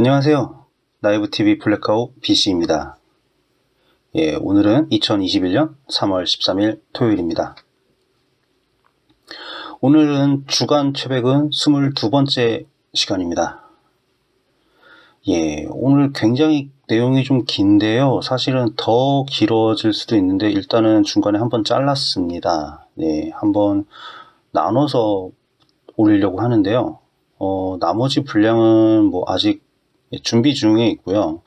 안녕하세요. 나이브TV 블랙아웃 BC입니다. 오늘은 2021년 3월 13일 토요일입니다. 오늘은 주간 최백은 22번째 시간입니다. 오늘 굉장히 내용이 좀 긴데요. 사실은 더 길어질 수도 있는데 일단은 중간에 한번 잘랐습니다. 한번 나눠서 올리려고 하는데요. 나머지 분량은 아직 준비 중에 있고요.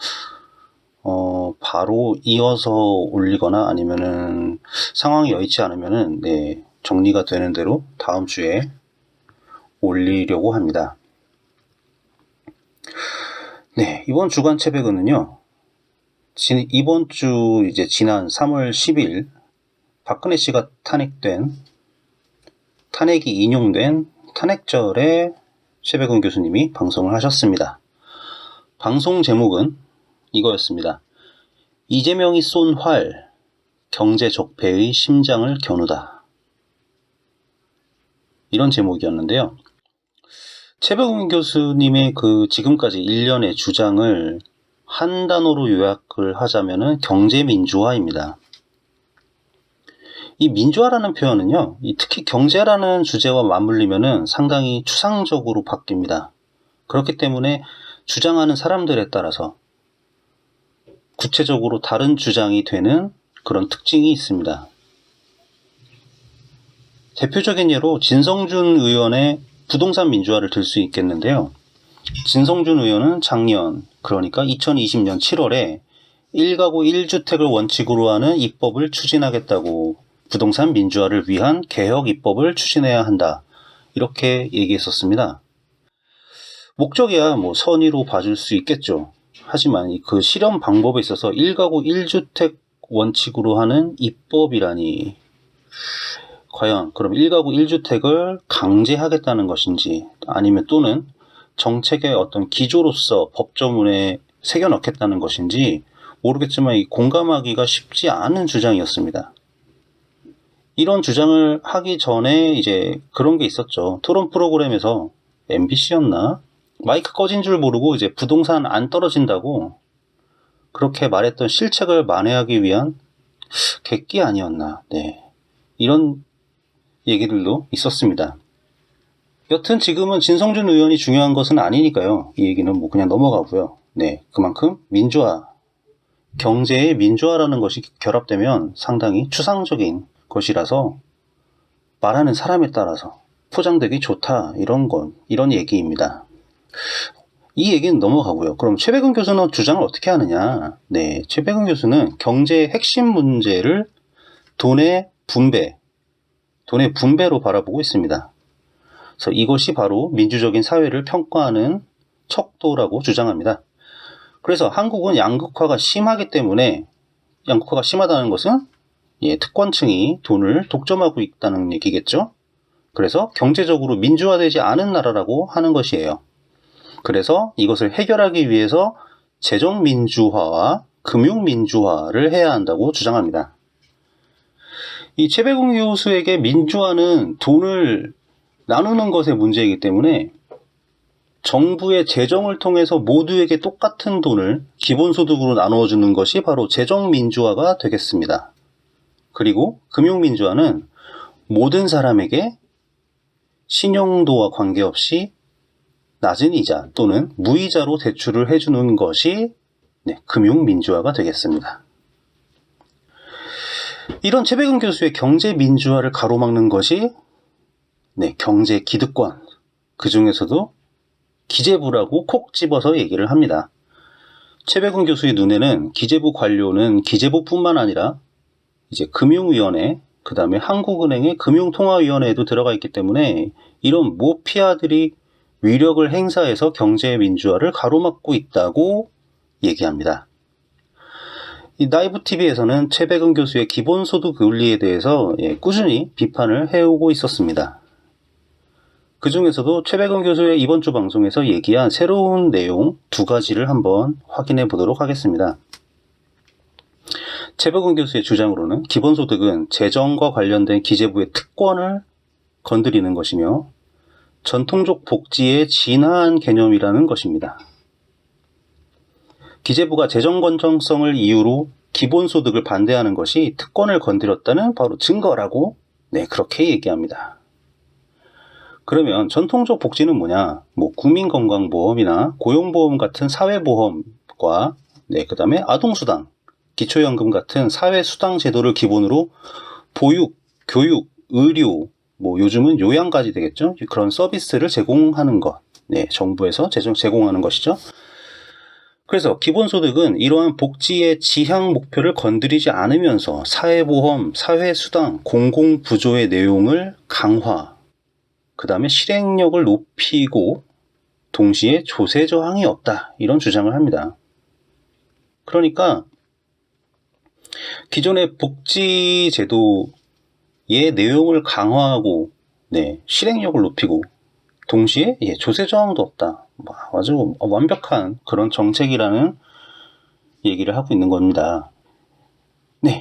바로 이어서 올리거나 아니면은 상황이 여의치 않으면은 정리가 되는 대로 다음 주에 올리려고 합니다. 이번 주간 채백은요. 이번 주 지난 3월 10일 박근혜 씨가 탄핵이 인용된 탄핵절에 최백은 교수님이 방송을 하셨습니다. 방송 제목은 이거였습니다. 이재명이 쏜 활, 경제 적폐의 심장을 겨누다. 이런 제목이었는데요. 최백은 교수님의 지금까지 일련의 주장을 한 단어로 요약을 하자면은 경제민주화입니다. 이 민주화라는 표현은요, 특히 경제라는 주제와 맞물리면은 상당히 추상적으로 바뀝니다. 그렇기 때문에 주장하는 사람들에 따라서 구체적으로 다른 주장이 되는 그런 특징이 있습니다. 대표적인 예로 진성준 의원의 부동산 민주화를 들 수 있겠는데요. 진성준 의원은 작년, 그러니까 2020년 7월에 1가구 1주택을 원칙으로 하는 입법을 추진하겠다고 부동산 민주화를 위한 개혁 입법을 추진해야 한다. 이렇게 얘기했었습니다. 목적이야 선의로 봐줄 수 있겠죠. 하지만 그 실현 방법에 있어서 1가구 1주택 원칙으로 하는 입법이라니 과연 그럼 1가구 1주택을 강제하겠다는 것인지 아니면 또는 정책의 어떤 기조로서 법조문에 새겨 넣겠다는 것인지 모르겠지만 공감하기가 쉽지 않은 주장이었습니다. 이런 주장을 하기 전에 그런 게 있었죠. 토론 프로그램에서 MBC였나? 마이크 꺼진 줄 모르고 부동산 안 떨어진다고 그렇게 말했던 실책을 만회하기 위한 객기 아니었나. 이런 얘기들도 있었습니다. 여튼 지금은 진성준 의원이 중요한 것은 아니니까요. 이 얘기는 그냥 넘어가고요. 그만큼 민주화, 경제의 민주화라는 것이 결합되면 상당히 추상적인 것이라서 말하는 사람에 따라서 포장되기 좋다. 이런 얘기입니다. 이 얘기는 넘어가고요. 그럼 최백은 교수는 주장을 어떻게 하느냐? 최백은 교수는 경제의 핵심 문제를 돈의 분배로 바라보고 있습니다. 그래서 이것이 바로 민주적인 사회를 평가하는 척도라고 주장합니다. 그래서 한국은 양극화가 심하기 때문에 양극화가 심하다는 것은 특권층이 돈을 독점하고 있다는 얘기겠죠. 그래서 경제적으로 민주화되지 않은 나라라고 하는 것이에요. 그래서 이것을 해결하기 위해서 재정민주화와 금융민주화를 해야 한다고 주장합니다. 이 최백은 교수에게 민주화는 돈을 나누는 것의 문제이기 때문에 정부의 재정을 통해서 모두에게 똑같은 돈을 기본소득으로 나누어주는 것이 바로 재정민주화가 되겠습니다. 그리고 금융민주화는 모든 사람에게 신용도와 관계없이 낮은 이자 또는 무이자로 대출을 해주는 것이 금융민주화가 되겠습니다. 이런 최백은 교수의 경제민주화를 가로막는 것이 경제기득권, 그 중에서도 기재부라고 콕 집어서 얘기를 합니다. 최백은 교수의 눈에는 기재부 관료는 기재부뿐만 아니라 금융위원회, 그 다음에 한국은행의 금융통화위원회에도 들어가 있기 때문에 이런 모피아들이 위력을 행사해서 경제민주화를 가로막고 있다고 얘기합니다. 이 나이브TV에서는 최백은 교수의 기본소득 논리에 대해서 꾸준히 비판을 해오고 있었습니다. 그 중에서도 최백은 교수의 이번 주 방송에서 얘기한 새로운 내용 2가지를 한번 확인해 보도록 하겠습니다. 최백은 교수의 주장으로는 기본소득은 재정과 관련된 기재부의 특권을 건드리는 것이며 전통적 복지의 진화한 개념이라는 것입니다. 기재부가 재정 건전성을 이유로 기본소득을 반대하는 것이 특권을 건드렸다는 바로 증거라고 그렇게 얘기합니다. 그러면 전통적 복지는 뭐냐? 뭐 국민건강보험이나 고용보험 같은 사회보험과 그 다음에 아동수당, 기초연금 같은 사회수당 제도를 기본으로 보육, 교육, 의료, 뭐 요즘은 요양까지 되겠죠? 그런 서비스를 제공하는 것. 정부에서 제공하는 것이죠. 그래서 기본소득은 이러한 복지의 지향 목표를 건드리지 않으면서 사회보험, 사회수당, 공공부조의 내용을 강화, 그 다음에 실행력을 높이고 동시에 조세 저항이 없다. 이런 주장을 합니다. 그러니까 기존의 복지제도의 내용을 강화하고 실행력을 높이고 동시에 조세 저항도 없다. 아주 완벽한 그런 정책이라는 얘기를 하고 있는 겁니다.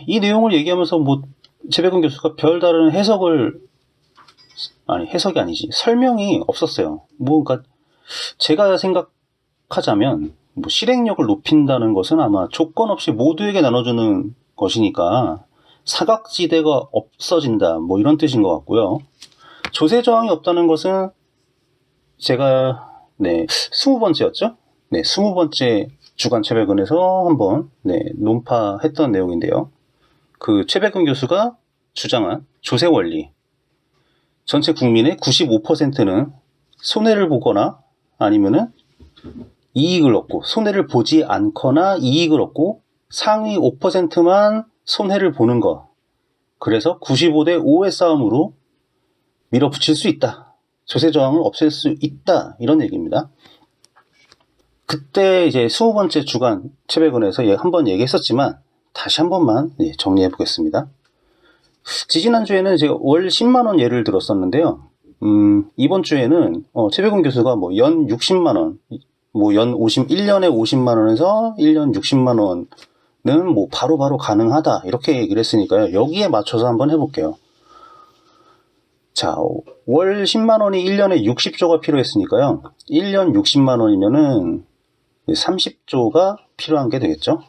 이 내용을 얘기하면서 최백은 교수가 별다른 해석이 아니지 설명이 없었어요. 그러니까 제가 생각하자면 실행력을 높인다는 것은 아마 조건 없이 모두에게 나눠주는 것이니까 사각지대가 없어진다 이런 뜻인 것 같고요. 조세 저항이 없다는 것은 제가 20번째였죠? 20번째 주간 최백은에서 한번 논파했던 내용인데요. 그 최백은 교수가 주장한 조세 원리, 전체 국민의 95%는 손해를 보거나 아니면은 이익을 얻고, 손해를 보지 않거나 이익을 얻고 상위 5%만 손해를 보는 것. 그래서 95대 5의 싸움으로 밀어붙일 수 있다. 조세 저항을 없앨 수 있다. 이런 얘기입니다. 그때 이제 20번째 주간 최백은에서 한번 얘기했었지만 다시 한 번만 정리해 보겠습니다. 지지난주에는 제가 월 10만원 예를 들었었는데요. 이번 주에는 최백은 교수가 연 60만원, 연 1년에 50만원에서 1년 60만원은 바로바로 가능하다. 이렇게 얘기를 했으니까요. 여기에 맞춰서 한번 해볼게요. 자, 월 10만원이 1년에 60조가 필요했으니까요. 1년 60만원이면은 30조가 필요한 게 되겠죠.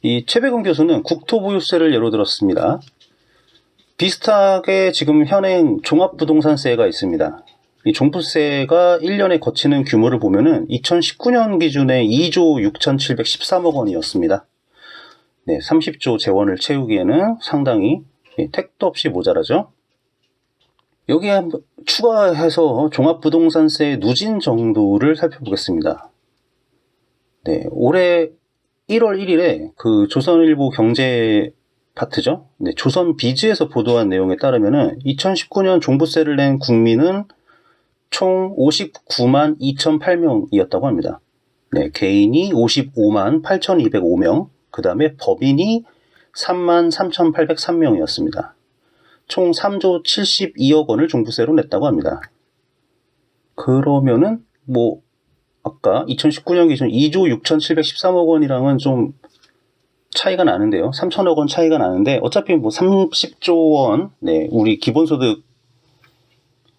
이 최백은 교수는 국토보유세를 예로 들었습니다. 비슷하게 지금 현행 종합부동산세가 있습니다. 이 종부세가 1년에 거치는 규모를 보면은 2019년 기준에 2조 6,713억 원이었습니다. 30조 재원을 채우기에는 상당히 택도 없이 모자라죠. 여기에 추가해서 종합부동산세 누진 정도를 살펴보겠습니다. 올해 1월 1일에 그 조선일보 경제 파트죠. 조선비즈에서 보도한 내용에 따르면은 2019년 종부세를 낸 국민은 총 59만 2,008명이었다고 합니다. 개인이 55만 8,205명, 그 다음에 법인이 3만 3,803명이었습니다. 총 3조 72억 원을 종부세로 냈다고 합니다. 그러면은 아까 2019년 기준 2조 6,713억 원이랑은 좀 차이가 나는데요. 3천억 원 차이가 나는데 어차피 30조 원, 우리 기본소득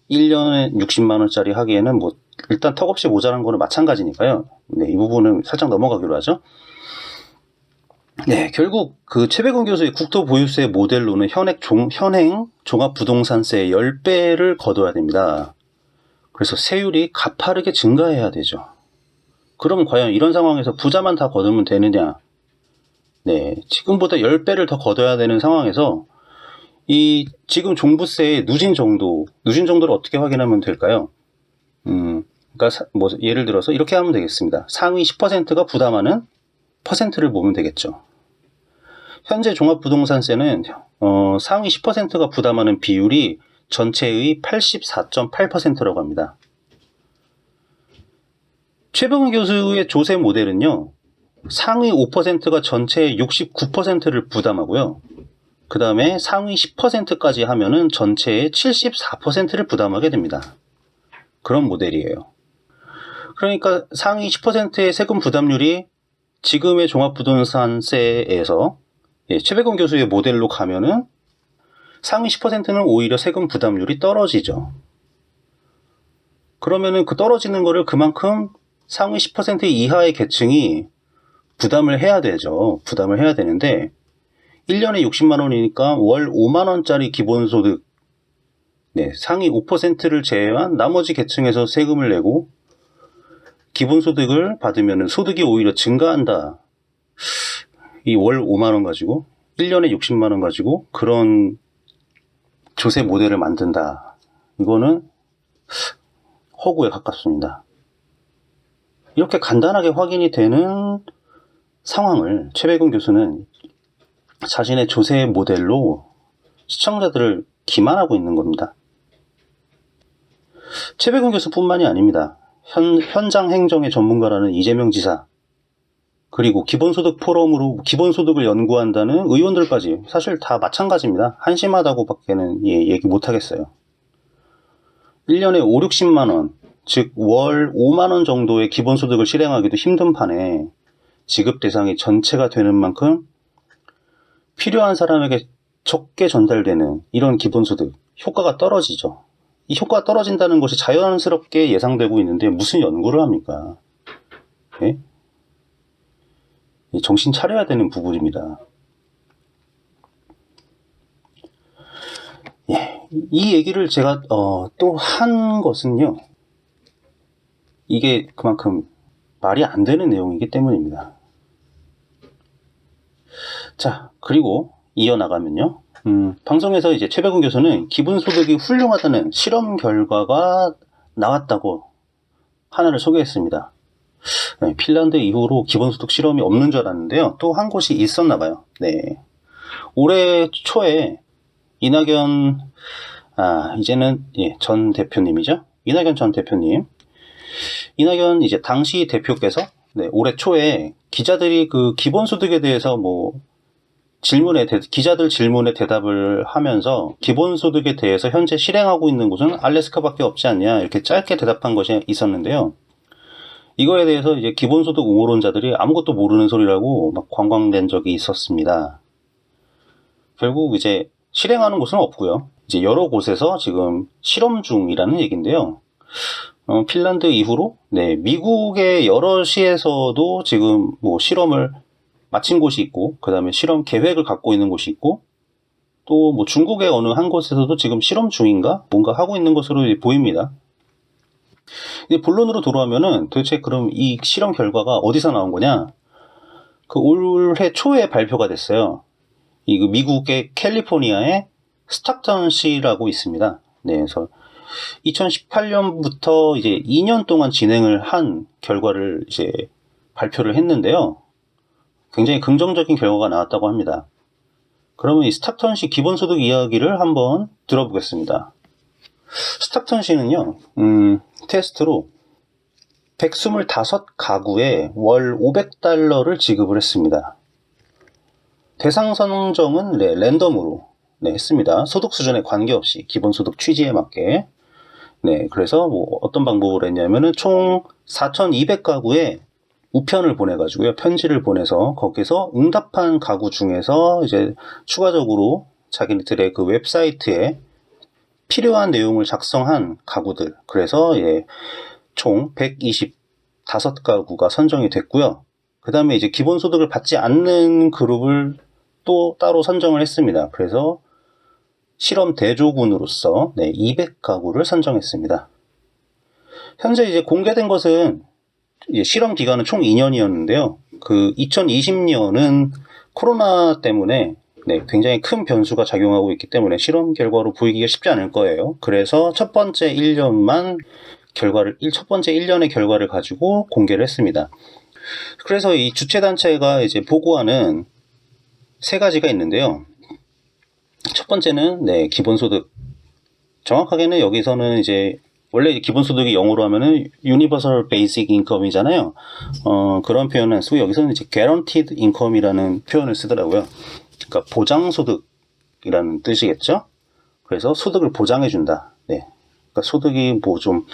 1년에 60만 원짜리 하기에는 일단 턱없이 모자란 거는 마찬가지니까요. 이 부분은 살짝 넘어가기로 하죠. 결국 그 최백은 교수의 국토보유세 모델로는 현행 종합부동산세 10배를 거둬야 됩니다. 그래서 세율이 가파르게 증가해야 되죠. 그럼 과연 이런 상황에서 부자만 다 거두면 되느냐? 지금보다 10배를 더 거둬야 되는 상황에서 이 지금 종부세의 누진 정도를 어떻게 확인하면 될까요? 그러니까 예를 들어서 이렇게 하면 되겠습니다. 상위 10%가 부담하는 퍼센트를 보면 되겠죠. 현재 종합부동산세는 상위 10%가 부담하는 비율이 전체의 84.8%라고 합니다. 최백은 교수의 조세 모델은요, 상위 5%가 전체의 69%를 부담하고요. 그 다음에 상위 10%까지 하면은 전체의 74%를 부담하게 됩니다. 그런 모델이에요. 그러니까 상위 10%의 세금 부담률이 지금의 종합부동산세에서 최백은 교수의 모델로 가면은 상위 10%는 오히려 세금 부담률이 떨어지죠. 그러면은 그 떨어지는 거를 그만큼 상위 10% 이하의 계층이 부담을 해야 되죠. 부담을 해야 되는데 1년에 60만 원이니까 월 5만 원짜리 기본소득 상위 5%를 제외한 나머지 계층에서 세금을 내고 기본소득을 받으면 소득이 오히려 증가한다. 이 월 5만 원 가지고 1년에 60만 원 가지고 그런 조세 모델을 만든다. 이거는 허구에 가깝습니다. 이렇게 간단하게 확인이 되는 상황을 최백운 교수는 자신의 조세 모델로 시청자들을 기만하고 있는 겁니다. 최백운 교수뿐만이 아닙니다. 현장 행정의 전문가라는 이재명 지사, 그리고 기본소득 포럼으로 기본소득을 연구한다는 의원들까지 사실 다 마찬가지입니다. 한심하다고밖에는 얘기 못하겠어요. 1년에 5, 60만 원, 즉 월 5만 원 정도의 기본소득을 실행하기도 힘든 판에 지급 대상이 전체가 되는 만큼 필요한 사람에게 적게 전달되는 이런 기본소득, 효과가 떨어지죠. 이 효과가 떨어진다는 것이 자연스럽게 예상되고 있는데 무슨 연구를 합니까? 예? 정신 차려야 되는 부분입니다. 예, 이 얘기를 제가 또 한 것은요. 이게 그만큼 말이 안 되는 내용이기 때문입니다. 자, 그리고 이어나가면요. 방송에서 이제 최백운 교수는 기본소득이 훌륭하다는 실험 결과가 나왔다고 하나를 소개했습니다. 네, 핀란드 이후로 기본소득 실험이 없는 줄 알았는데요. 또 한 곳이 있었나 봐요. 네. 올해 초에 이낙연, 이제는 전 대표님이죠. 이낙연 전 대표님. 이낙연 이제 당시 대표께서 올해 초에 기자들이 그 기본소득에 대해서 기자들 질문에 대답을 하면서 기본소득에 대해서 현재 실행하고 있는 곳은 알래스카밖에 없지 않냐 이렇게 짧게 대답한 것이 있었는데요. 이거에 대해서 이제 기본소득 옹호론자들이 아무것도 모르는 소리라고 막 관광된 적이 있었습니다. 결국 이제 실행하는 곳은 없고요. 이제 여러 곳에서 지금 실험 중이라는 얘기인데요. 핀란드 이후로 미국의 여러 시에서도 지금 실험을 마친 곳이 있고, 그 다음에 실험 계획을 갖고 있는 곳이 있고, 또 중국의 어느 한 곳에서도 지금 실험 중인가 뭔가 하고 있는 것으로 보입니다. 근데 본론으로 돌아오면은 도대체 그럼 이 실험 결과가 어디서 나온 거냐? 그 올해 초에 발표가 됐어요. 이 미국의 캘리포니아의 스탁턴시라고 있습니다. 그래서 2018년부터 이제 2년 동안 진행을 한 결과를 이제 발표를 했는데요. 굉장히 긍정적인 결과가 나왔다고 합니다. 그러면 이 스탁턴시 기본소득 이야기를 한번 들어보겠습니다. 스탁턴시는요, 테스트로 125가구에 월 500달러를 지급을 했습니다. 대상 선정은 랜덤으로 했습니다. 소득 수준에 관계없이 기본소득 취지에 맞게. 그래서 어떤 방법으로 했냐면은 총 4,200가구에 우편을 보내가지고요. 편지를 보내서 거기서 응답한 가구 중에서 이제 추가적으로 자기네들의 그 웹사이트에 필요한 내용을 작성한 가구들. 그래서 총 125가구가 선정이 됐고요. 그 다음에 이제 기본소득을 받지 않는 그룹을 또 따로 선정을 했습니다. 그래서 실험 대조군으로서 200가구를 선정했습니다. 현재 이제 공개된 것은 실험 기간은 총 2년이었는데요. 그 2020년은 코로나 때문에 굉장히 큰 변수가 작용하고 있기 때문에 실험 결과로 보이기가 쉽지 않을 거예요. 그래서 첫 번째 1년의 결과를 가지고 공개를 했습니다. 그래서 이 주최단체가 이제 보고하는 세 가지가 있는데요. 첫 번째는 기본소득. 정확하게는 여기서는 이제 원래 기본소득이 영어로 하면은 Universal Basic Income이잖아요. 그런 표현은 안 쓰고 여기서는 이제 Guaranteed Income이라는 표현을 쓰더라고요. 그러니까 보장소득이라는 뜻이겠죠. 그래서 소득을 보장해준다. 그러니까 소득이 좀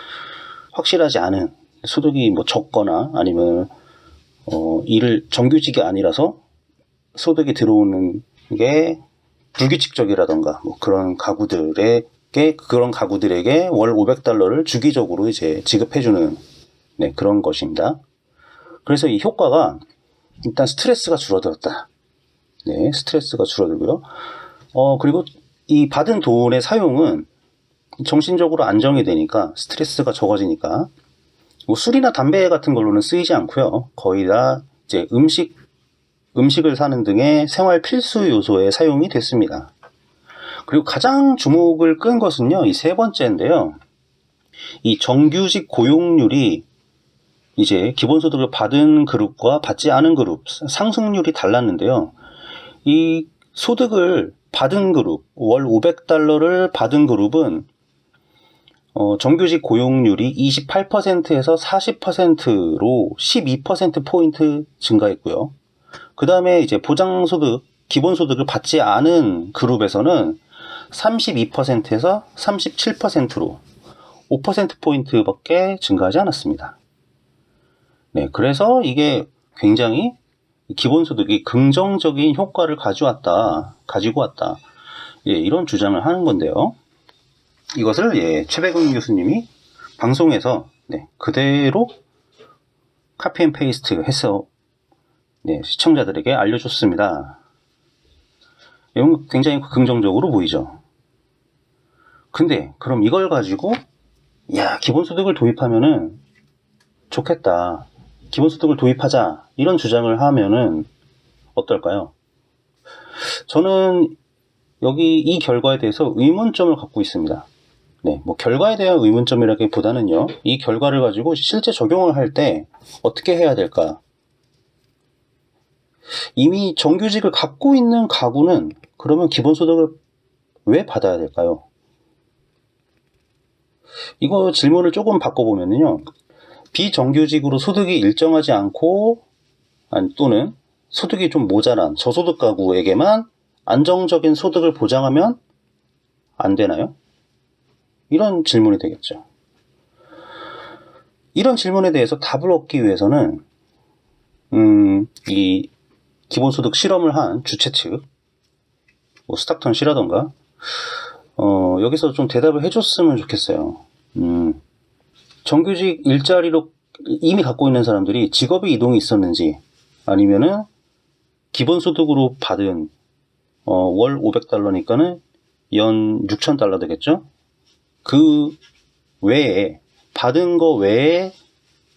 확실하지 않은 소득이 적거나 아니면 정규직이 아니라서 소득이 들어오는 게 불규칙적이라던가 그런 가구들에게 월 500달러를 주기적으로 이제 지급해주는 그런 것입니다. 그래서 이 효과가 일단 스트레스가 줄어들었다. 네, 스트레스가 줄어들고요. 그리고 이 받은 돈의 사용은 정신적으로 안정이 되니까 스트레스가 적어지니까 뭐 술이나 담배 같은 걸로는 쓰이지 않고요. 거의 다 이제 음식을 사는 등의 생활 필수 요소에 사용이 됐습니다. 그리고 가장 주목을 끈 것은요, 이 세 번째인데요. 이 정규직 고용률이 이제 기본소득을 받은 그룹과 받지 않은 그룹 상승률이 달랐는데요. 이 소득을 받은 그룹, 월 500달러를 받은 그룹은 정규직 고용률이 28%에서 40%로 12%포인트 증가했고요. 그 다음에 이제 보장소득, 기본소득을 받지 않은 그룹에서는 32%에서 37%로 5%포인트밖에 증가하지 않았습니다. 네, 그래서 이게 굉장히 기본소득이 긍정적인 효과를 가지고 왔다. 예, 이런 주장을 하는 건데요. 이것을 최백운 교수님이 방송에서 그대로 카피앤페이스트 해서 시청자들에게 알려줬습니다. 이건 굉장히 긍정적으로 보이죠. 근데 그럼 이걸 가지고 기본소득을 도입하면은 좋겠다. 기본소득을 도입하자. 이런 주장을 하면은 어떨까요? 저는 여기 이 결과에 대해서 의문점을 갖고 있습니다. 뭐 결과에 대한 의문점이라기보다는요, 이 결과를 가지고 실제 적용을 할 때 어떻게 해야 될까? 이미 정규직을 갖고 있는 가구는 그러면 기본소득을 왜 받아야 될까요? 이거 질문을 조금 바꿔보면요, 비정규직으로 소득이 일정하지 않고 또는 소득이 좀 모자란 저소득 가구에게만 안정적인 소득을 보장하면 안 되나요? 이런 질문이 되겠죠. 이런 질문에 대해서 답을 얻기 위해서는 이 기본소득 실험을 한 주최 측, 뭐 스탁턴 씨라던가 여기서 좀 대답을 해줬으면 좋겠어요. 정규직 일자리로 이미 갖고 있는 사람들이 직업의 이동이 있었는지, 아니면은 기본소득으로 받은 월 500달러니까는 연 6,000달러 되겠죠? 그 외에 받은 거 외에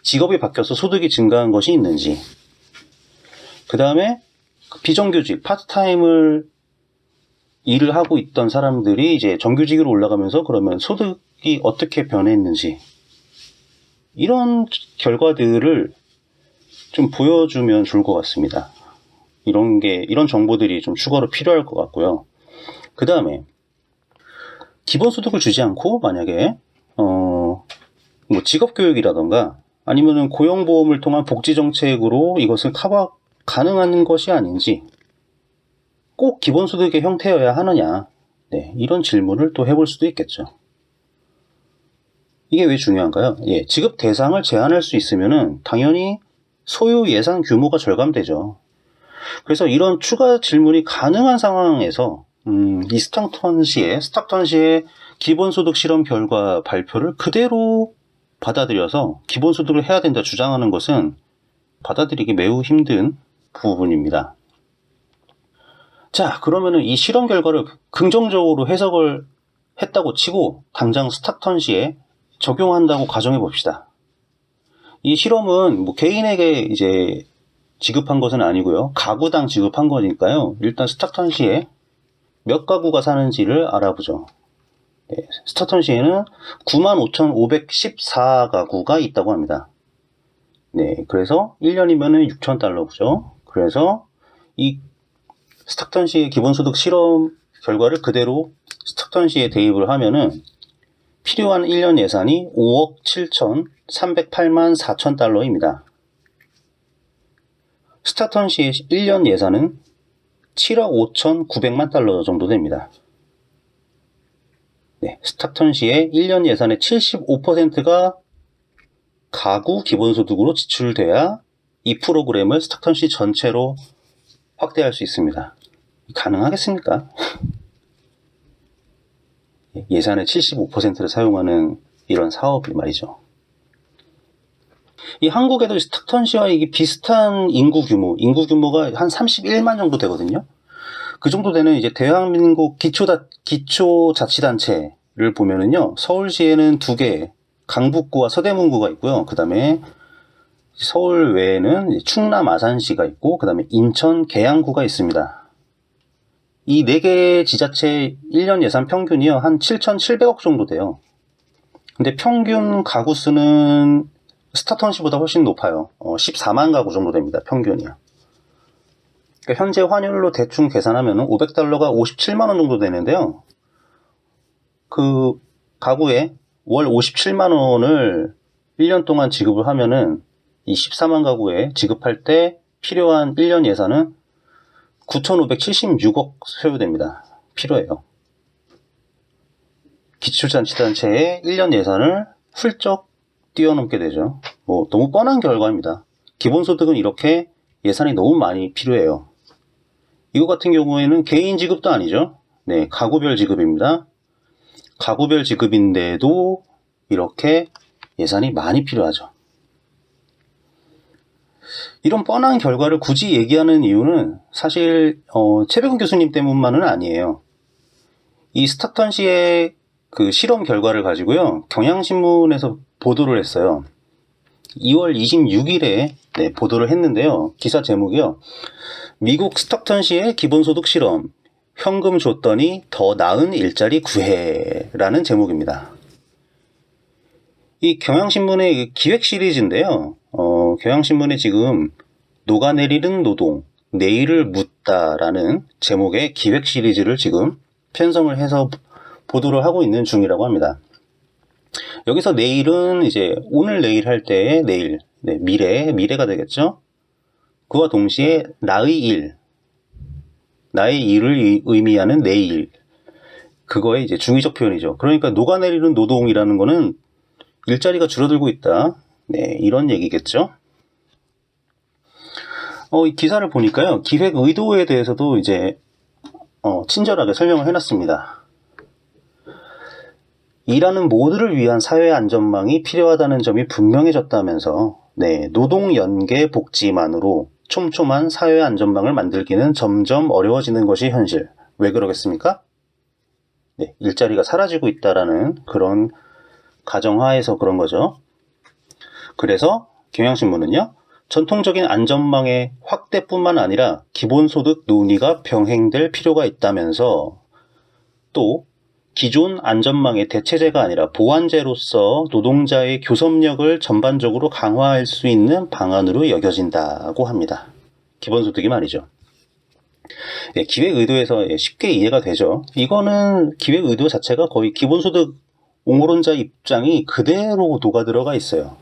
직업이 바뀌어서 소득이 증가한 것이 있는지, 그 다음에 비정규직 파트타임을 일을 하고 있던 사람들이 이제 정규직으로 올라가면서 그러면 소득이 어떻게 변했는지, 이런 결과들을 좀 보여주면 좋을 것 같습니다. 이런 정보들이 좀 추가로 필요할 것 같고요. 그 다음에 기본소득을 주지 않고 만약에 뭐 직업교육이라던가 아니면은 고용보험을 통한 복지정책으로 이것을 커버 가능한 것이 아닌지, 꼭 기본소득의 형태여야 하느냐, 이런 질문을 또 해볼 수도 있겠죠. 이게 왜 중요한가요? 지급 대상을 제한할 수 있으면은 당연히 소요 예산 규모가 절감되죠. 그래서 이런 추가 질문이 가능한 상황에서 이 스탁턴 씨의 기본소득 실험 결과 발표를 그대로 받아들여서 기본소득을 해야 된다 주장하는 것은 받아들이기 매우 힘든 부분입니다. 자, 그러면은 이 실험 결과를 긍정적으로 해석을 했다고 치고 당장 스탁턴 씨에 적용한다고 가정해 봅시다. 이 실험은 뭐 개인에게 이제 지급한 것은 아니고요, 가구당 지급한 거니까요. 일단 스탁턴 시에 몇 가구가 사는지를 알아보죠. 스탁턴 시에는 95,514가구가 있다고 합니다. 그래서 1년이면은 6,000달러죠. 그래서 이 스탁턴 시의 기본소득 실험 결과를 그대로 스탁턴 시에 대입을 하면은 필요한 1년 예산이 5억 7,308만 4천 달러입니다. 스탁턴 시의 1년 예산은 7억 5,900만 달러 정도 됩니다. 스탁턴 시의 1년 예산의 75%가 가구 기본소득으로 지출돼야 이 프로그램을 스탁턴 시 전체로 확대할 수 있습니다. 가능하겠습니까? 예산의 75%를 사용하는 이런 사업이 말이죠. 이 한국에도 스톡턴시와 이게 비슷한 인구 규모가 한 31만 정도 되거든요. 그 정도 되는 이제 대한민국 기초자치단체를 보면은요, 서울시에는 2개, 강북구와 서대문구가 있고요. 그 다음에 서울 외에는 충남 아산시가 있고, 그 다음에 인천 계양구가 있습니다. 이 4개 지자체 1년 예산 평균이요, 한 7,700억 정도 돼요. 근데 평균 가구 수는 스타턴시보다 훨씬 높아요. 14만 가구 정도 됩니다. 평균이요. 그러니까 현재 환율로 대충 계산하면 500달러가 57만 원 정도 되는데요. 그 가구에 월 57만 원을 1년 동안 지급을 하면은 이 14만 가구에 지급할 때 필요한 1년 예산은 9,576억 소요됩니다. 필요해요. 기초자치단체의 1년 예산을 훌쩍 뛰어넘게 되죠. 너무 뻔한 결과입니다. 기본소득은 이렇게 예산이 너무 많이 필요해요. 이거 같은 경우에는 개인 지급도 아니죠. 네, 가구별 지급입니다. 가구별 지급인데도 이렇게 예산이 많이 필요하죠. 이런 뻔한 결과를 굳이 얘기하는 이유는 사실 최백운 교수님 때문만은 아니에요. 이 스타턴시의 그 실험 결과를 가지고요, 경향신문에서 보도를 했어요. 2월 26일에 보도를 했는데요. 기사 제목이요, 미국 스톡턴시의 기본소득 실험, 현금 줬더니 더 나은 일자리 구해라는 제목입니다. 이 경향신문의 기획 시리즈인데요. 경향신문에 지금 녹아내리는 노동, 내일을 묻다라는 제목의 기획 시리즈를 지금 편성을 해서 보도를 하고 있는 중이라고 합니다. 여기서 내일은 이제 오늘 내일 할 때의 내일, 미래가 되겠죠. 그와 동시에 나의 일을 의미하는 내일, 그거의 이제 중의적 표현이죠. 그러니까 녹아내리는 노동이라는 거는 일자리가 줄어들고 있다, 이런 얘기겠죠. 이 기사를 보니까요, 기획 의도에 대해서도 이제 친절하게 설명을 해놨습니다. 일하는 모두를 위한 사회 안전망이 필요하다는 점이 분명해졌다면서, 노동 연계 복지만으로 촘촘한 사회 안전망을 만들기는 점점 어려워지는 것이 현실. 왜 그러겠습니까? 일자리가 사라지고 있다라는 그런 가정하에서 그런 거죠. 그래서 경향신문은요, 전통적인 안전망의 확대뿐만 아니라 기본소득 논의가 병행될 필요가 있다면서, 또 기존 안전망의 대체제가 아니라 보완제로서 노동자의 교섭력을 전반적으로 강화할 수 있는 방안으로 여겨진다고 합니다. 기본소득이 말이죠. 기획 의도에서 쉽게 이해가 되죠. 이거는 기획 의도 자체가 거의 기본소득 옹호론자 입장이 그대로 녹아들어가 있어요.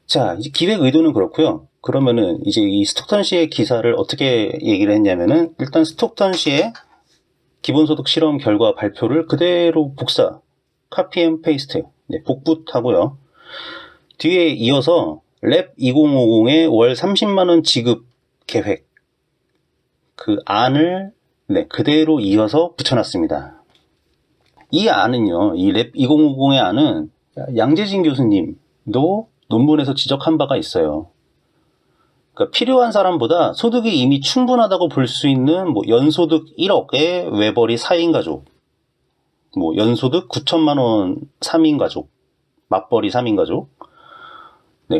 자, 이제 기획 의도는 그렇고요. 그러면은 이제 이 스톡턴시의 기사를 어떻게 얘기를 했냐면은, 일단 스톡턴시의 기본소득 실험 결과 발표를 그대로 카피 앤 페이스트, 복붙하고요. 뒤에 이어서 랩 2050의 월 30만원 지급 계획, 그 안을 그대로 이어서 붙여놨습니다. 이 안은요, 이 랩 2050의 안은 양재진 교수님도 논문에서 지적한 바가 있어요. 그러니까 필요한 사람보다 소득이 이미 충분하다고 볼 수 있는 연소득 1억의 외벌이 4인 가족, 연소득 9천만 원 3인 가족, 맞벌이 3인 가족,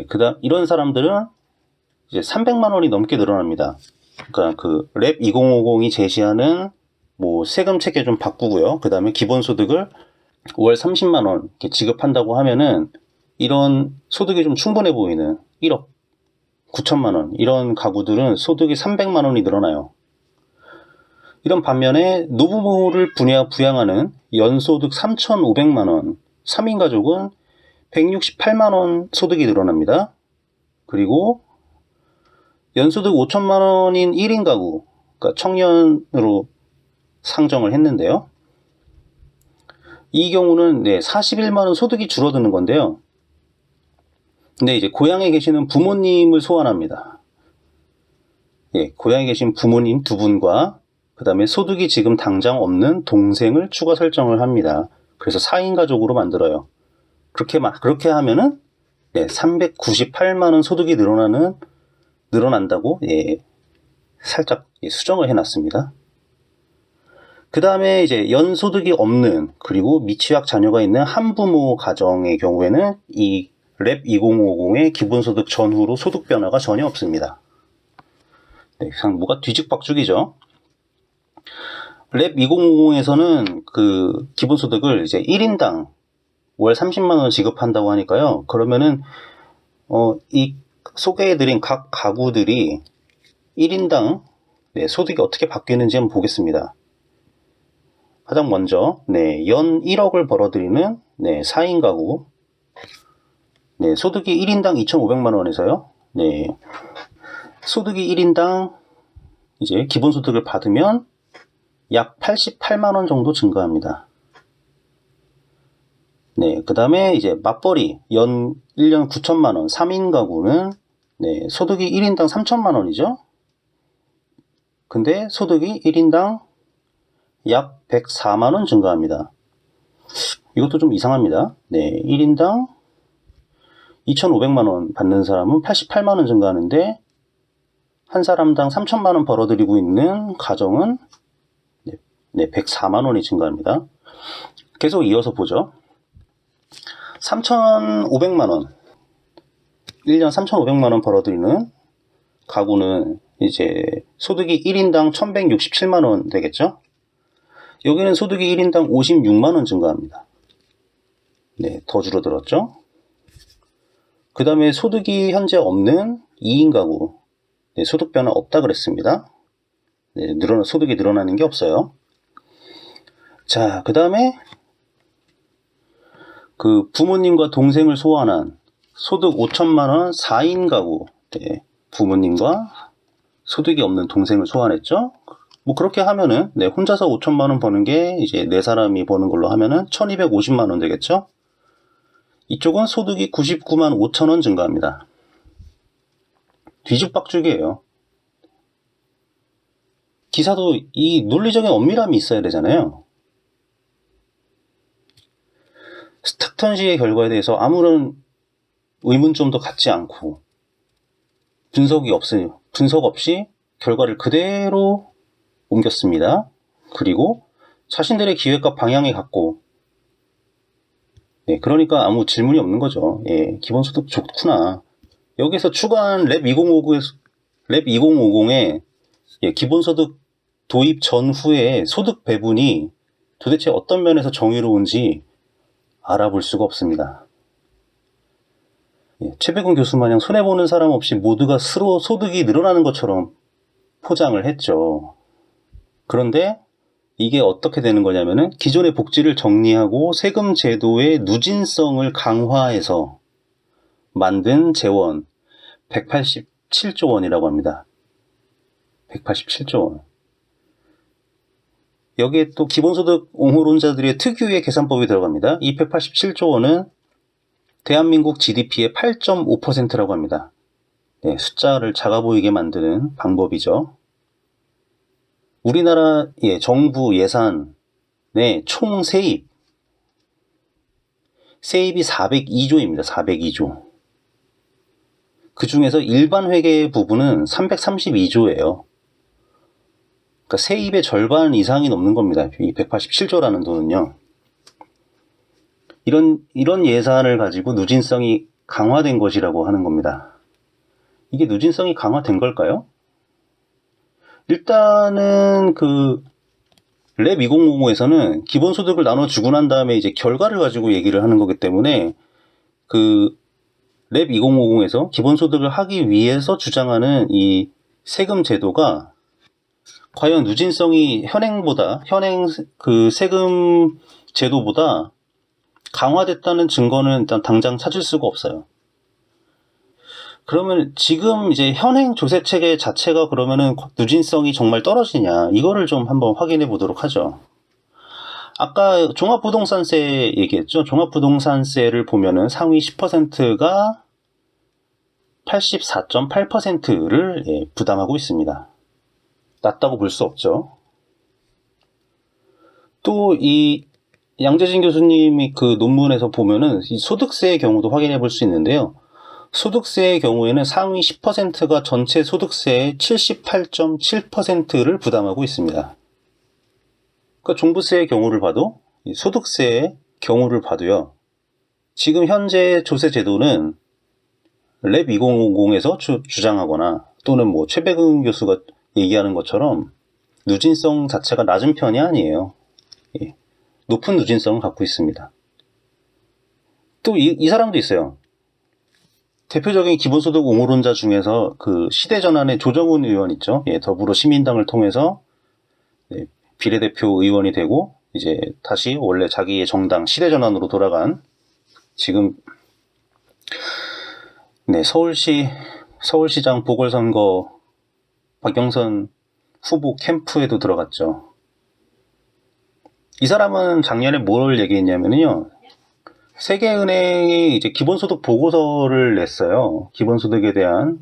그다음 이런 사람들은 이제 300만 원이 넘게 늘어납니다. 그러니까 그 랩 2050이 제시하는 세금 체계 좀 바꾸고요. 그다음에 기본소득을 월 30만 원 이렇게 지급한다고 하면은, 이런 소득이 좀 충분해 보이는 1억 9천만 원 이런 가구들은 소득이 300만 원이 늘어나요. 이런 반면에 노부모를 부양하는 연소득 3,500만 원 3인 가족은 168만 원 소득이 늘어납니다. 그리고 연소득 5천만 원인 1인 가구, 그러니까 청년으로 상정을 했는데요. 이 경우는 41만 원 소득이 줄어드는 건데요. 근데 이제 고향에 계시는 부모님을 소환합니다. 고향에 계신 부모님 2분과 그 다음에 소득이 지금 당장 없는 동생을 추가 설정을 합니다. 그래서 4인 가족으로 만들어요. 그렇게 하면은 398만 원 소득이 늘어난다고 살짝 수정을 해놨습니다. 그 다음에 이제 연소득이 없는 그리고 미취학 자녀가 있는 한부모 가정의 경우에는 이 랩 2050의 기본소득 전후로 소득 변화가 전혀 없습니다. 뭐가 뒤죽박죽이죠. 랩 2050에서는 그 기본소득을 이제 1인당 월 30만 원 지급한다고 하니까요. 그러면은 이 소개해드린 각 가구들이 1인당 소득이 어떻게 바뀌는지 한번 보겠습니다. 가장 먼저 연 1억을 벌어들이는 4인 가구 소득이 1인당 2,500만 원에서요. 소득이 1인당 이제 기본소득을 받으면 약 88만 원 정도 증가합니다. 그 다음에 이제 맞벌이 연 1년 9천만 원 3인 가구는 소득이 1인당 3천만 원이죠. 근데 소득이 1인당 약 104만 원 증가합니다. 이것도 좀 이상합니다. 1인당 2,500만 원 받는 사람은 88만 원 증가하는데 한 사람당 3천만 원 벌어들이고 있는 가정은 104만 원이 증가합니다. 계속 이어서 보죠. 3,500만 원 1년 3,500만 원 벌어들이는 가구는 이제 소득이 1인당 1,167만 원 되겠죠? 여기는 소득이 1인당 56만 원 증가합니다. 더 줄어들었죠? 그 다음에 소득이 현재 없는 2인 가구 소득 변화 없다 그랬습니다. 소득이 늘어나는 게 없어요. 자, 그 다음에 그 부모님과 동생을 소환한 소득 5천만 원 4인 가구 부모님과 소득이 없는 동생을 소환했죠. 뭐 그렇게 하면은 혼자서 5천만 원 버는 게 이제 4사람이 버는 걸로 하면은 1,250만 원 되겠죠. 이쪽은 소득이 99만 5천 원 증가합니다. 뒤죽박죽이에요. 기사도 이 논리적인 엄밀함이 있어야 되잖아요. 스타턴시의 결과에 대해서 아무런 의문점도 갖지 않고 분석 없이 결과를 그대로 옮겼습니다. 그리고 자신들의 기획과 방향에 갖고 그러니까 아무 질문이 없는 거죠. 기본소득 좋구나. 여기서 추가한 랩 2050의 기본소득 도입 전후의 소득 배분이 도대체 어떤 면에서 정의로운지 알아볼 수가 없습니다. 최백운 교수 마냥 손해보는 사람 없이 모두가 스스로 소득이 늘어나는 것처럼 포장을 했죠. 그런데 이게 어떻게 되는 거냐면은 기존의 복지를 정리하고 세금 제도의 누진성을 강화해서 만든 재원 187조 원이라고 합니다. 187조 원. 여기에 또 기본소득 옹호론자들의 특유의 계산법이 들어갑니다. 이 187조 원은 대한민국 GDP의 8.5%라고 합니다. 숫자를 작아 보이게 만드는 방법이죠. 우리나라 정부 예산의 총 세입이 402조입니다. 402조. 그 중에서 일반 회계 부분은 332조예요. 그러니까 세입의 절반 이상이 넘는 겁니다. 이 187조라는 돈은요. 이런 예산을 가지고 누진성이 강화된 것이라고 하는 겁니다. 이게 누진성이 강화된 걸까요? 일단은 그 랩 2050에서는 기본소득을 나눠주고 난 다음에 이제 결과를 가지고 얘기를 하는 거기 때문에 그 랩 2050에서 기본소득을 하기 위해서 주장하는 이 세금 제도가 과연 누진성이 현행 그 세금 제도보다 강화됐다는 증거는 일단 당장 찾을 수가 없어요. 그러면 지금 이제 현행 조세 체계 자체가 그러면은 누진성이 정말 떨어지냐, 이거를 좀 한번 확인해 보도록 하죠. 아까 종합부동산세 얘기했죠. 종합부동산세를 보면은 상위 10%가 84.8%를 부담하고 있습니다. 낮다고 볼 수 없죠. 또 이 양재진 교수님이 그 논문에서 보면은 이 소득세의 경우도 확인해 볼 수 있는데요. 소득세의 경우에는 상위 10%가 전체 소득세의 78.7%를 부담하고 있습니다. 그러니까 종부세의 경우를 봐도, 소득세의 경우를 봐도요, 지금 현재 조세 제도는 랩 2050에서 주장하거나 또는 뭐 최백은 교수가 얘기하는 것처럼 누진성 자체가 낮은 편이 아니에요. 예. 높은 누진성을 갖고 있습니다. 또 이 사람도 있어요. 대표적인 기본소득 옹호론자 중에서 그 시대전환의 조정훈 의원 있죠. 예, 더불어 시민당을 통해서 비례대표 의원이 되고 이제 다시 원래 자기의 정당 시대전환으로 돌아간 지금 서울시장 보궐선거 박영선 후보 캠프에도 들어갔죠. 이 사람은 작년에 뭘 얘기했냐면요. 세계은행이 이제 기본소득 보고서를 냈어요. 기본소득에 대한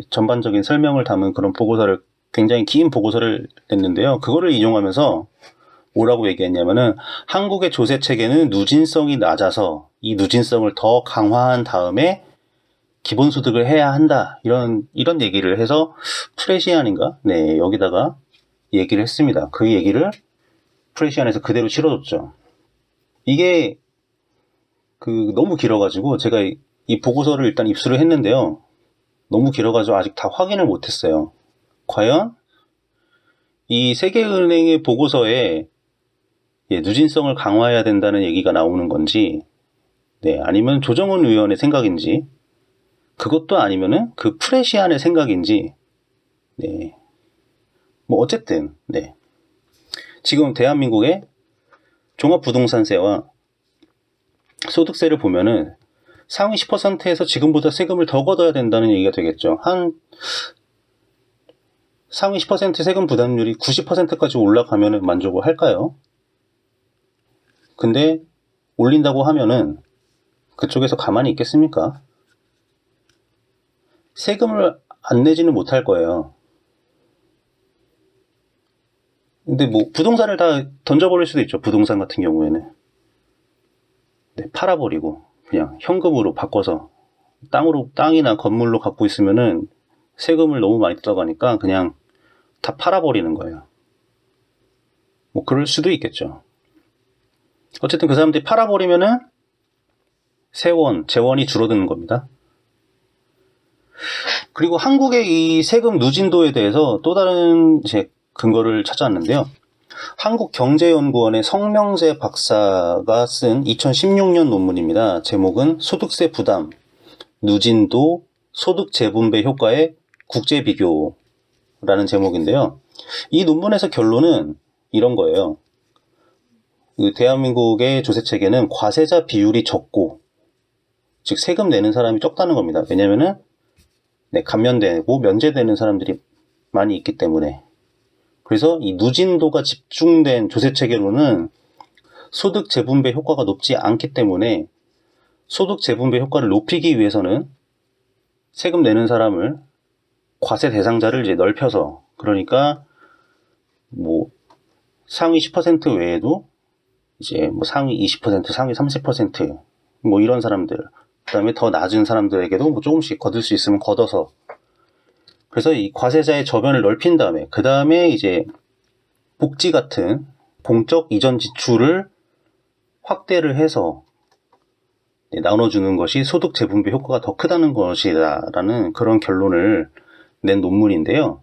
전반적인 설명을 담은 그런 보고서를, 굉장히 긴 보고서를 냈는데요. 그거를 인용하면서 뭐라고 얘기했냐면은 한국의 조세 체계는 누진성이 낮아서 이 누진성을 더 강화한 다음에 기본소득을 해야 한다. 이런 얘기를 해서 프레시안인가? 여기다가 얘기를 했습니다. 그 얘기를 프레시안에서 그대로 실어줬죠. 이게 너무 길어가지고 제가 이 보고서를 일단 입수를 했는데요. 너무 길어가지고 아직 다 확인을 못했어요. 과연 이 세계은행의 보고서에 누진성을 강화해야 된다는 얘기가 나오는 건지, 아니면 조정훈 의원의 생각인지, 그것도 아니면은 그 프레시안의 생각인지, 뭐 어쨌든 지금 대한민국의 종합부동산세와 소득세를 보면은 상위 10%에서 지금보다 세금을 더 걷어야 된다는 얘기가 되겠죠. 상위 10% 세금 부담률이 90%까지 올라가면은 만족을 할까요? 근데 올린다고 하면은 그쪽에서 가만히 있겠습니까? 세금을 안 내지는 못할 거예요. 근데 뭐 부동산을 다 던져버릴 수도 있죠. 부동산 같은 경우에는. 팔아버리고 그냥 현금으로 바꿔서 땅이나 건물로 갖고 있으면은 세금을 너무 많이 들어가니까 그냥 다 팔아버리는 거예요. 뭐 그럴 수도 있겠죠. 어쨌든 그 사람들이 팔아버리면은 재원이 줄어드는 겁니다. 그리고 한국의 이 세금 누진도에 대해서 또 다른 근거를 찾아왔는데요. 한국경제연구원의 성명재 박사가 쓴 2016년 논문입니다. 제목은 소득세 부담, 누진도, 소득 재분배 효과의 국제 비교라는 제목인데요. 이 논문에서 결론은 이런 거예요. 대한민국의 조세 체계는 과세자 비율이 적고, 즉 세금 내는 사람이 적다는 겁니다. 왜냐면은 감면되고 면제되는 사람들이 많이 있기 때문에. 그래서 이 누진도가 집중된 조세 체계로는 소득 재분배 효과가 높지 않기 때문에 소득 재분배 효과를 높이기 위해서는 세금 내는 사람을, 과세 대상자를 이제 넓혀서, 그러니까 뭐 상위 10% 외에도 이제 뭐 상위 20%, 상위 30% 뭐 이런 사람들, 그다음에 더 낮은 사람들에게도 뭐 조금씩 거둘 수 있으면 걷어서, 그래서 이 과세자의 저변을 넓힌 다음에 그 다음에 이제 복지 같은 공적 이전 지출을 확대를 해서 나눠주는 것이 소득 재분배 효과가 더 크다는 것이다라는 그런 결론을 낸 논문인데요.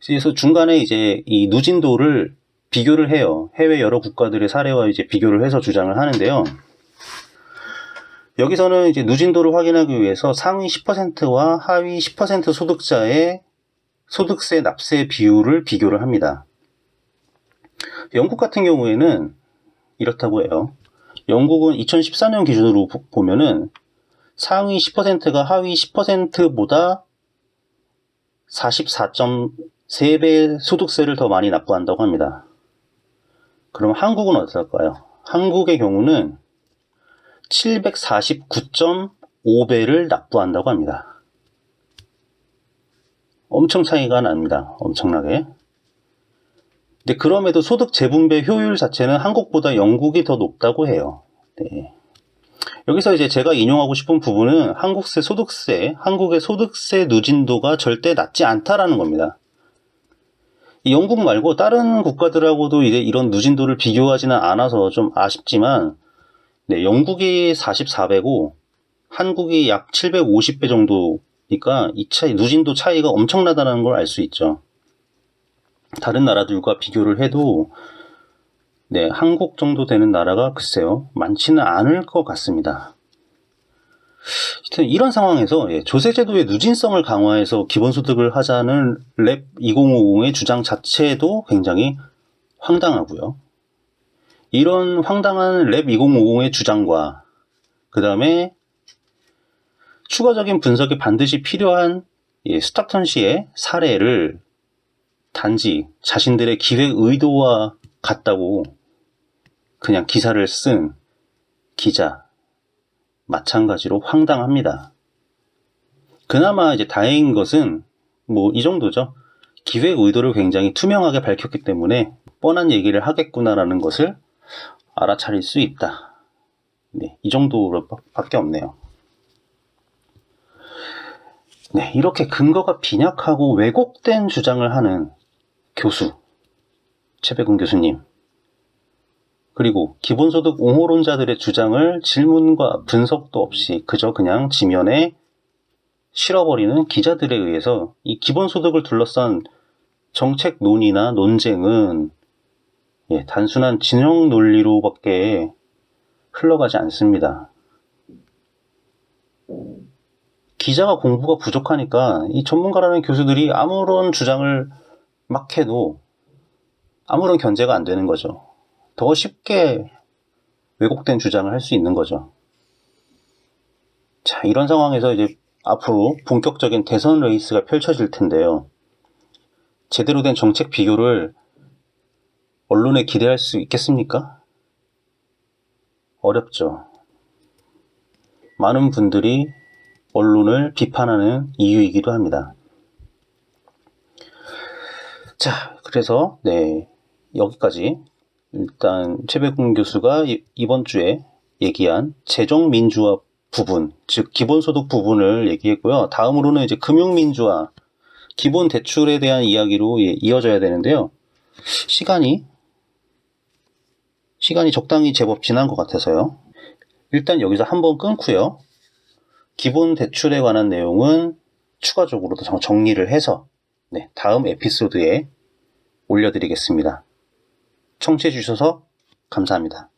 그래서 중간에 이제 이 누진도를 비교를 해요. 해외 여러 국가들의 사례와 이제 비교를 해서 주장을 하는데요. 여기서는 이제 누진도를 확인하기 위해서 상위 10%와 하위 10% 소득자의 소득세 납세 비율을 비교를 합니다. 영국 같은 경우에는 이렇다고 해요. 영국은 2014년 기준으로 보면은 상위 10%가 하위 10%보다 44.3배 소득세를 더 많이 납부한다고 합니다. 그럼 한국은 어떨까요? 한국의 경우는 749.5배를 납부한다고 합니다. 엄청 차이가 납니다. 엄청나게. 근데 그럼에도 소득 재분배 효율 자체는 한국보다 영국이 더 높다고 해요. 여기서 이제 제가 인용하고 싶은 부분은 한국의 소득세 누진도가 절대 낮지 않다라는 겁니다. 이 영국 말고 다른 국가들하고도 이제 이런 누진도를 비교하지는 않아서 좀 아쉽지만, 네, 영국이 44배고 한국이 약 750배 정도니까 이 차이, 누진도 차이가 엄청나다는 걸 알 수 있죠. 다른 나라들과 비교를 해도 네, 한국 정도 되는 나라가 글쎄요, 많지는 않을 것 같습니다. 하여튼 이런 상황에서 조세제도의 누진성을 강화해서 기본소득을 하자는 랩 2050의 주장 자체도 굉장히 황당하고요. 이런 황당한 랩 2050의 주장과 그 다음에 추가적인 분석이 반드시 필요한 스타턴 씨의 사례를 단지 자신들의 기획 의도와 같다고 그냥 기사를 쓴 기자, 마찬가지로 황당합니다. 그나마 이제 다행인 것은 뭐 이 정도죠. 기획 의도를 굉장히 투명하게 밝혔기 때문에 뻔한 얘기를 하겠구나라는 것을 알아차릴 수 있다. 네, 이 정도밖에 없네요. 네, 이렇게 근거가 빈약하고 왜곡된 주장을 하는 교수, 최백운 교수님, 그리고 기본소득 옹호론자들의 주장을 질문과 분석도 없이 그냥 지면에 실어버리는 기자들에 의해서 이 기본소득을 둘러싼 정책 논의나 논쟁은 단순한 진영 논리로밖에 흘러가지 않습니다. 기자가 공부가 부족하니까 이 전문가라는 교수들이 아무런 주장을 막 해도 아무런 견제가 안 되는 거죠. 더 쉽게 왜곡된 주장을 할 수 있는 거죠. 자, 이런 상황에서 이제 앞으로 본격적인 대선 레이스가 펼쳐질 텐데요. 제대로 된 정책 비교를 언론에 기대할 수 있겠습니까? 어렵죠. 많은 분들이 언론을 비판하는 이유이기도 합니다. 자, 그래서 여기까지 일단 최백운 교수가 이번 주에 얘기한 재정민주화 부분, 즉 기본소득 부분을 얘기했고요. 다음으로는 이제 금융민주화, 기본대출에 대한 이야기로 이어져야 되는데요. 시간이 적당히 제법 지난 것 같아서요. 일단 여기서 한번 끊고요. 기본대출에 관한 내용은 추가적으로 더 정리를 해서 다음 에피소드에 올려드리겠습니다. 청취해 주셔서 감사합니다.